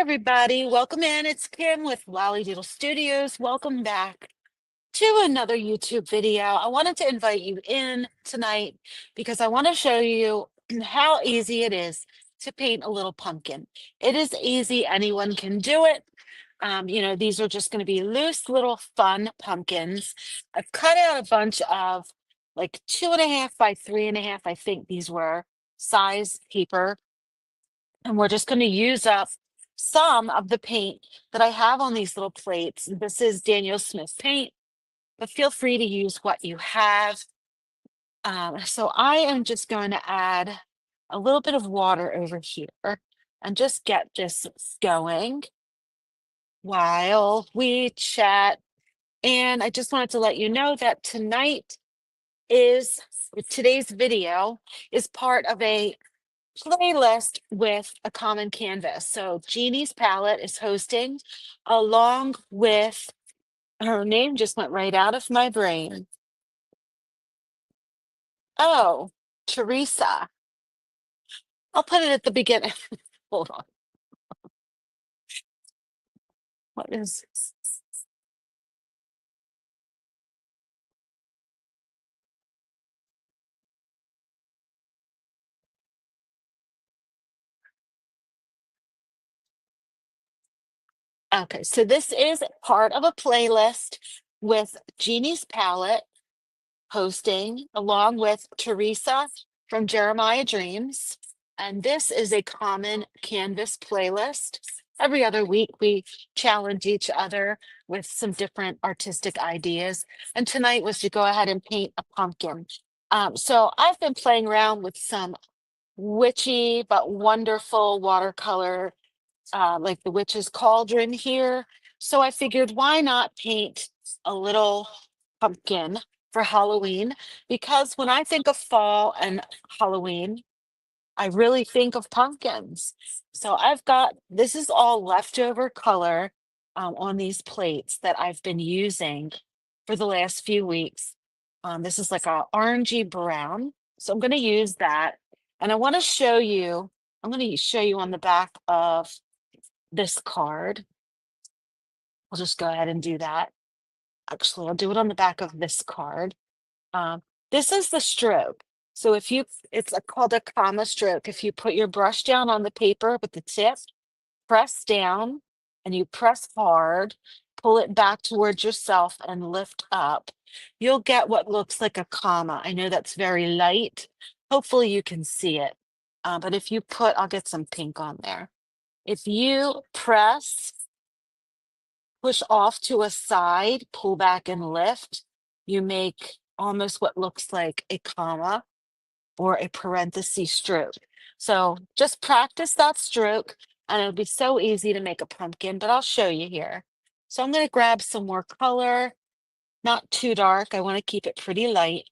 everybody. Welcome in. It's Kim with Lolly Doodle Studios. Welcome back to another YouTube video. I wanted to invite you in tonight because I want to show you how easy it is to paint a little pumpkin. It is easy. Anyone can do it. These are just going to be loose little fun pumpkins. I've cut out a bunch of like 2.5 by 3.5, I think these were, size paper, and we're just going to use up some of the paint that I have on these little plates. This is Daniel Smith paint, but feel free to use what you have. So I am just going to add a little bit of water over here and just get this going while we chat. And I just wanted to let you know that today's video is part of a playlist with a common canvas. So Jeannie's palette is hosting, along with, her name just went right out of my brain. Oh, Teresa. I'll put it at the beginning. Hold on. What is this? Okay, so this is part of a playlist with Jeannie's palette hosting, along with Teresa from Jeremiah Dreams. And this is a common canvas playlist. Every other week, we challenge each other with some different artistic ideas. And tonight was to go ahead and paint a pumpkin. So I've been playing around with some witchy but wonderful watercolor, like the witch's cauldron here. So I figured, why not paint a little pumpkin for Halloween? Because when I think of fall and Halloween, I really think of pumpkins. So this is all leftover color on these plates that I've been using for the last few weeks. This is like a orangey brown. So I'm going to use that. And I'm going to show you on the back of this card. I'll just go ahead and do that. Actually, I'll do it on the back of this card. Um, this is the stroke. So it's called a comma stroke. If you put your brush down on the paper with the tip, press down, and you press hard, pull it back towards yourself and lift up, you'll get what looks like a comma. I know that's very light. Hopefully you can see it. But I'll get some pink on there. If you push off to a side, pull back and lift, you make almost what looks like a comma or a parenthesis stroke. So just practice that stroke and it'll be so easy to make a pumpkin, but I'll show you here. So I'm going to grab some more color, not too dark. I want to keep it pretty light.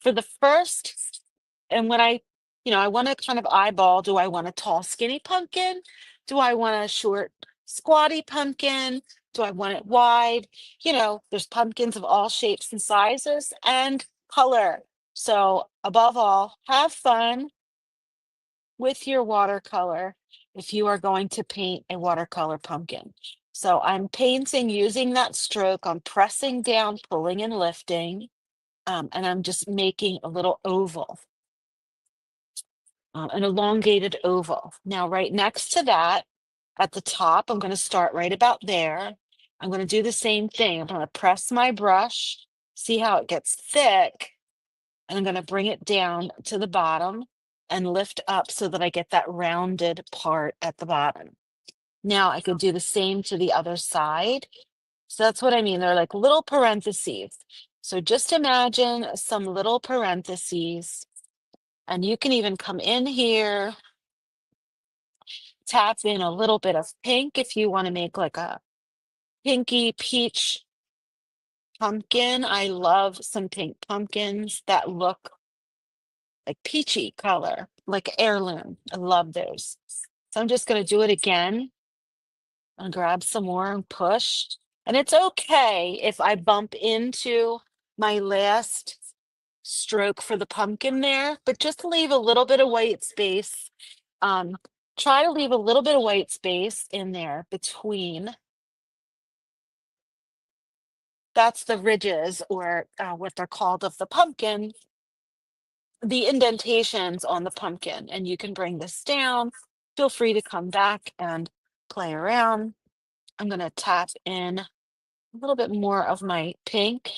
For the first, and when I want to kind of eyeball, do I want a tall, skinny pumpkin? Do I want a short, squatty pumpkin? Do I want it wide? There's pumpkins of all shapes and sizes and color. So above all, have fun with your watercolor if you are going to paint a watercolor pumpkin. So I'm painting using that stroke. I'm pressing down, pulling and lifting, and I'm just making a little oval, an elongated oval. Now, right next to that, at the top, I'm going to start right about there. I'm going to do the same thing. I'm going to press my brush, see how it gets thick, and I'm going to bring it down to the bottom and lift up so that I get that rounded part at the bottom. Now I could do the same to the other side. So that's what I mean. They're like little parentheses. So just imagine some little parentheses, and you can even come in here, tap in a little bit of pink if you want to make like a pinky peach pumpkin. I love some pink pumpkins that look like peachy color, like heirloom. I love those. So I'm just going to do it again and grab some more and push. And it's okay if I bump into my last stroke for the pumpkin there, but just leave a little bit of white space. Try to leave a little bit of white space in there between. That's the ridges, or what they're called, of the pumpkin, the indentations on the pumpkin. And you can bring this down. Feel free to come back and play around. I'm going to tap in a little bit more of my pink.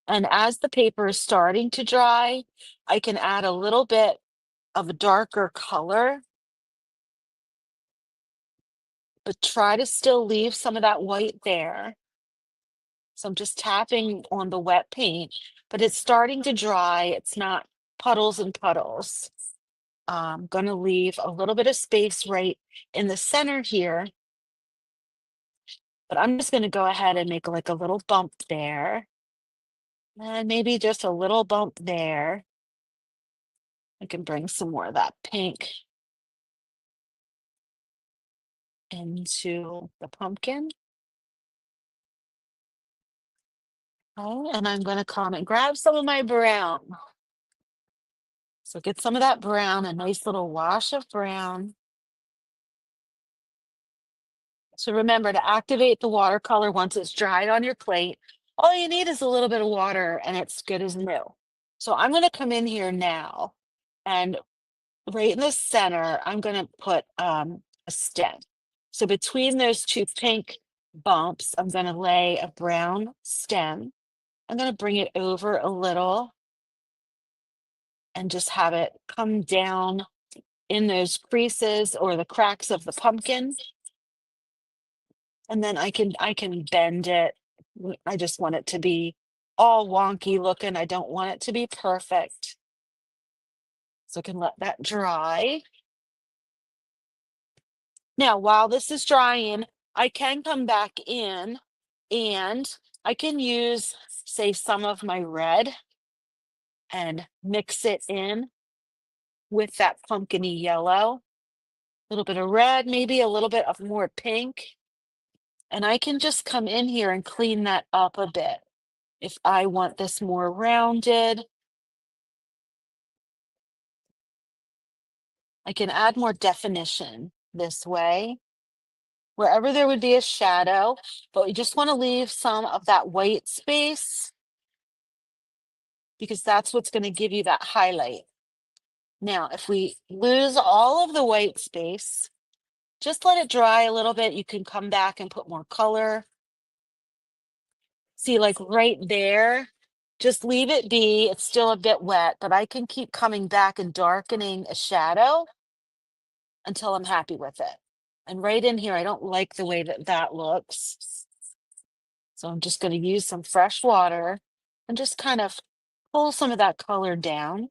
And as the paper is starting to dry, I can add a little bit of a darker color, but try to still leave some of that white there. So I'm just tapping on the wet paint, but it's starting to dry. It's not puddles and puddles. I'm going to leave a little bit of space right in the center here, but I'm just going to go ahead and make like a little bump there, and maybe just a little bump there. I can bring some more of that pink into the pumpkin. Oh, and I'm going to come and grab some of my brown. So get some of that brown, a nice little wash of brown. So remember to activate the watercolor once it's dried on your plate. All you need is a little bit of water and it's good as new. So I'm going to come in here now, and right in the center, I'm going to put a stem. So between those two pink bumps, I'm going to lay a brown stem. I'm going to bring it over a little and just have it come down in those creases or the cracks of the pumpkin. And then I can bend it. I just want it to be all wonky looking. I don't want it to be perfect. So I can let that dry. Now, while this is drying, I can come back in and I can use, say, some of my red and mix it in with that pumpkin-y yellow. A little bit of red, maybe a little bit of more pink. And I can just come in here and clean that up a bit. If I want this more rounded, I can add more definition this way. Wherever there would be a shadow, but we just want to leave some of that white space because that's what's going to give you that highlight. Now, if we lose all of the white space, just let it dry a little bit. You can come back and put more color. See, like right there, just leave it be. It's still a bit wet, but I can keep coming back and darkening a shadow until I'm happy with it. And right in here, I don't like the way that that looks. So I'm just going to use some fresh water and just kind of pull some of that color down.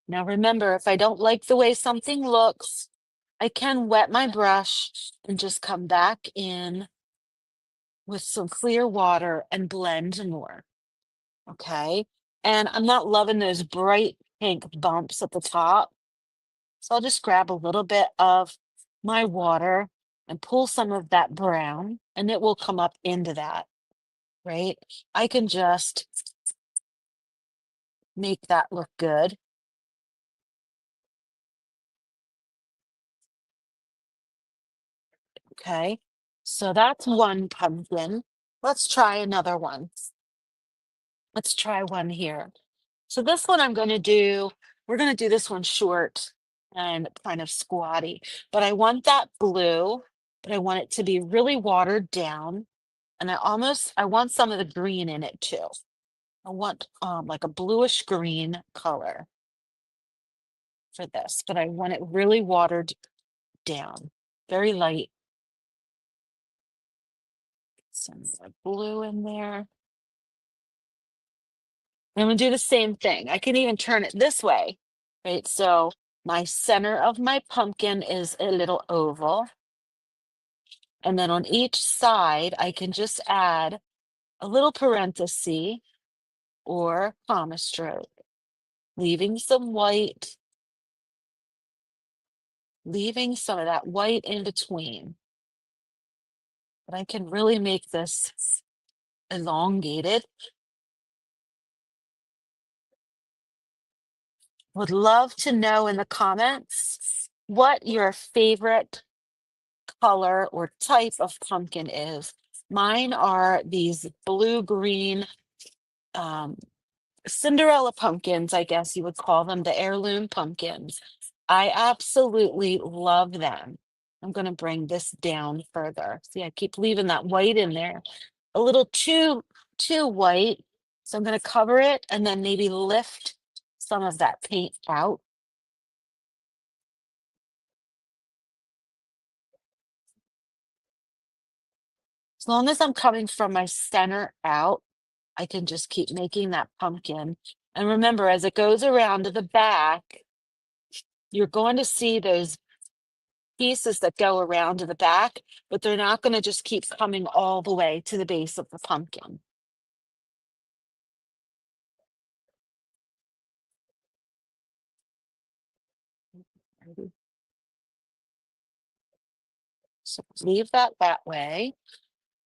Now remember, if I don't like the way something looks, I can wet my brush and just come back in with some clear water and blend more. Okay. And I'm not loving those bright pink bumps at the top. So I'll just grab a little bit of my water and pull some of that brown, and it will come up into that, right? I can just make that look good. Okay. So that's one pumpkin. Let's try another one. Let's try one here. So this one we're going to do this one short and kind of squatty, but I want that blue, but I want it to be really watered down. And I want some of the green in it too. I want like a bluish green color for this, but I want it really watered down, very light. Some more blue in there. I'm gonna do the same thing. I can even turn it this way, right? So my center of my pumpkin is a little oval. And then on each side, I can just add a little parenthesis or comma stroke, leaving some white, leaving some of that white in between. But I can really make this elongated. Would love to know in the comments what your favorite color or type of pumpkin is. Mine are these blue-green Cinderella pumpkins, I guess you would call them, the heirloom pumpkins. I absolutely love them. I'm going to bring this down further. See, I keep leaving that white in there. A little too white. So I'm going to cover it and then maybe lift some of that paint out. As long as I'm coming from my center out, I can just keep making that pumpkin. And remember, as it goes around to the back, you're going to see those pieces that go around to the back, but they're not going to just keep coming all the way to the base of the pumpkin. So leave that way,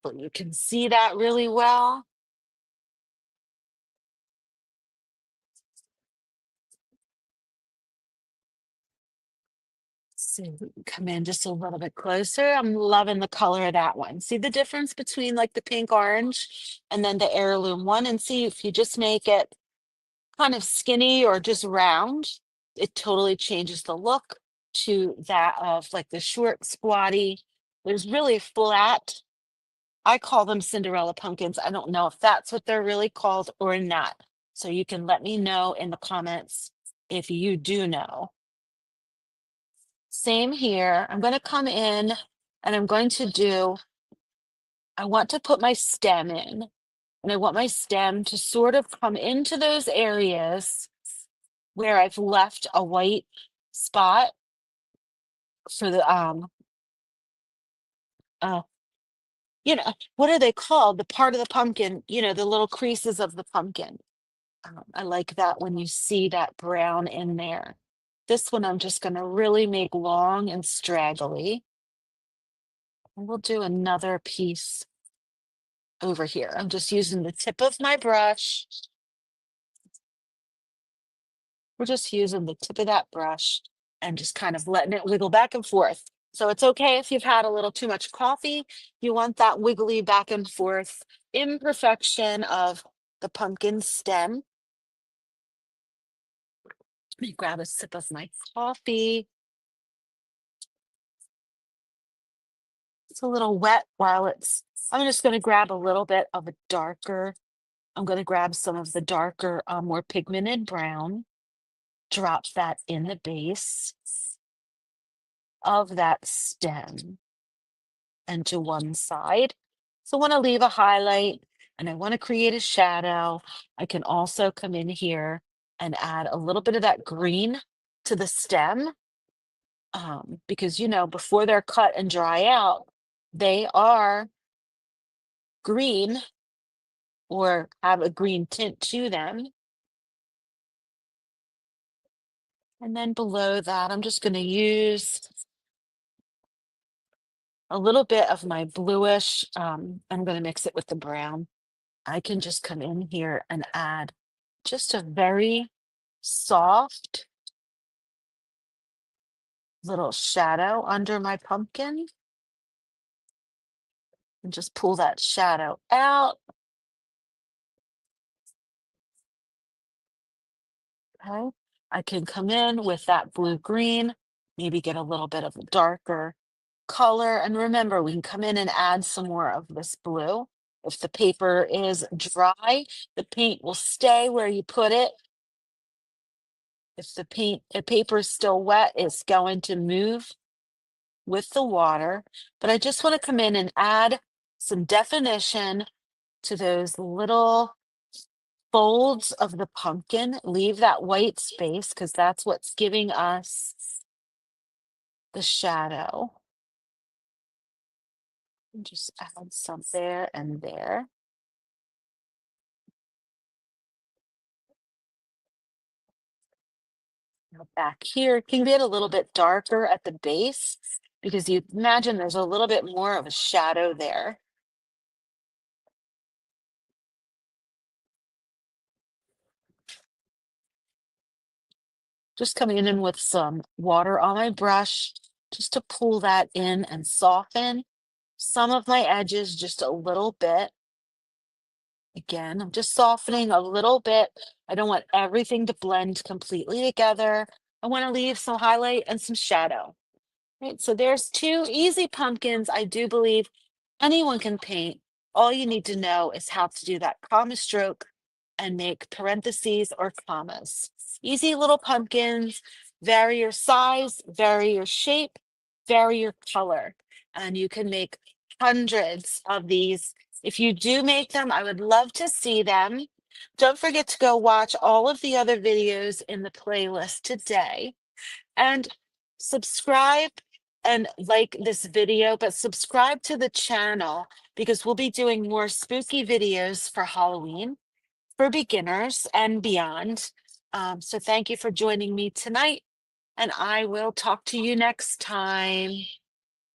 but you can see that really well. So come in just a little bit closer. I'm loving the color of that one. See the difference between like the pink orange and then the heirloom one, and see if you just make it kind of skinny or just round, it totally changes the look to that of like the short squatty. There's really flat. I call them Cinderella pumpkins. I don't know if that's what they're really called or not. So you can let me know in the comments if you do know. Same here. I'm going to come in and I'm going to do, I want to put my stem in, and I want my stem to sort of come into those areas where I've left a white spot for the uh what are they called? The part of the pumpkin, the little creases of the pumpkin. I like that when you see that brown in there. This one I'm just going to really make long and straggly. And we'll do another piece over here. I'm just using the tip of my brush. We're just using the tip of that brush and just kind of letting it wiggle back and forth. So it's okay if you've had a little too much coffee. You want that wiggly back and forth imperfection of the pumpkin stem. Let me grab a sip of my coffee. It's a little wet while I'm just going to grab a little bit of a darker, I'm going to grab some of the darker, more pigmented brown, drop that in the base of that stem and to one side. So I want to leave a highlight and I want to create a shadow. I can also come in here and add a little bit of that green to the stem, because before they're cut and dry out, they are green or have a green tint to them. And then below that, I'm just going to use a little bit of my bluish. I'm going to mix it with the brown. I can just come in here and add just a very soft little shadow under my pumpkin and just pull that shadow out. Okay. I can come in with that blue green, maybe get a little bit of a darker color. And remember, we can come in and add some more of this blue. If the paper is dry, the paint will stay where you put it. If the paper is still wet, it's going to move with the water. But I just want to come in and add some definition to those little folds of the pumpkin. Leave that white space because that's what's giving us the shadow. And just add some there and there. Now back here, it can get a little bit darker at the base because you imagine there's a little bit more of a shadow there. Just coming in with some water on my brush just to pull that in and soften some of my edges just a little bit. Again, I'm just softening a little bit. I don't want everything to blend completely together. I want to leave some highlight and some shadow. Right, so there's two easy pumpkins. I do believe anyone can paint. All you need to know is how to do that comma stroke and make parentheses or commas. Easy little pumpkins, vary your size, vary your shape, vary your color. And you can make hundreds of these. If you do make them, I would love to see them. Don't forget to go watch all of the other videos in the playlist today. And subscribe and like this video, but subscribe to the channel because we'll be doing more spooky videos for Halloween, for beginners and beyond. So thank you for joining me tonight, and I will talk to you next time.